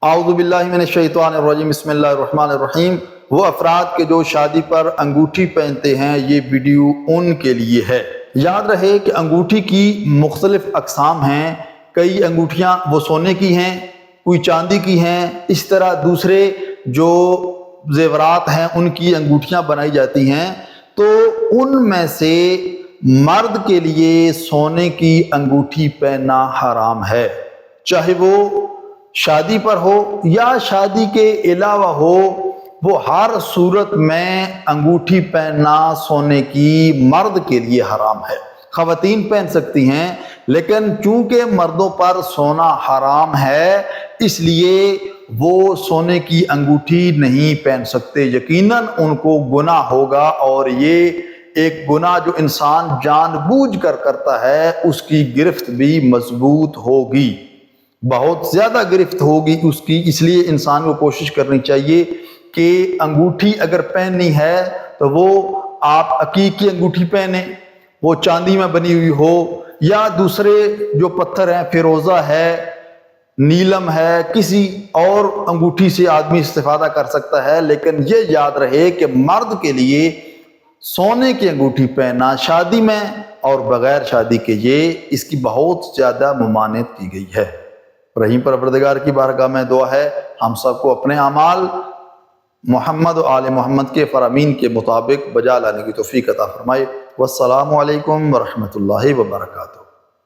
اعوذ باللہ من الشیطان الرجیم، بسم اللہ الرحمن الرحیم۔ وہ افراد کے جو شادی پر انگوٹھی پہنتے ہیں، یہ ویڈیو ان کے لیے ہے۔ یاد رہے کہ انگوٹھی کی مختلف اقسام ہیں۔ کئی انگوٹھیاں وہ سونے کی ہیں، کوئی چاندی کی ہیں، اس طرح دوسرے جو زیورات ہیں ان کی انگوٹھیاں بنائی جاتی ہیں۔ تو ان میں سے مرد کے لیے سونے کی انگوٹھی پہننا حرام ہے، چاہے وہ شادی پر ہو یا شادی کے علاوہ ہو، وہ ہر صورت میں انگوٹھی پہننا سونے کی مرد کے لیے حرام ہے۔ خواتین پہن سکتی ہیں، لیکن چونکہ مردوں پر سونا حرام ہے اس لیے وہ سونے کی انگوٹھی نہیں پہن سکتے۔ یقیناً ان کو گناہ ہوگا، اور یہ ایک گناہ جو انسان جان بوجھ کر کرتا ہے اس کی گرفت بھی مضبوط ہوگی، بہت زیادہ گرفت ہوگی اس کی۔ اس لیے انسان کو کوشش کرنی چاہیے کہ انگوٹھی اگر پہننی ہے تو وہ آپ عقیق کی انگوٹھی پہنیں، وہ چاندی میں بنی ہوئی ہو، یا دوسرے جو پتھر ہیں، فیروزہ ہے، نیلم ہے، کسی اور انگوٹھی سے آدمی استفادہ کر سکتا ہے۔ لیکن یہ یاد رہے کہ مرد کے لیے سونے کی انگوٹھی پہننا شادی میں اور بغیر شادی کے اس کی بہت زیادہ ممانعت کی گئی ہے۔ رحیم پروردگار کی بارگاہ میں دعا ہے ہم سب کو اپنے اعمال محمد و آل محمد کے فرامین کے مطابق بجا لانے کی توفیق عطا فرمائے۔ والسلام علیکم ورحمۃ اللہ وبرکاتہ۔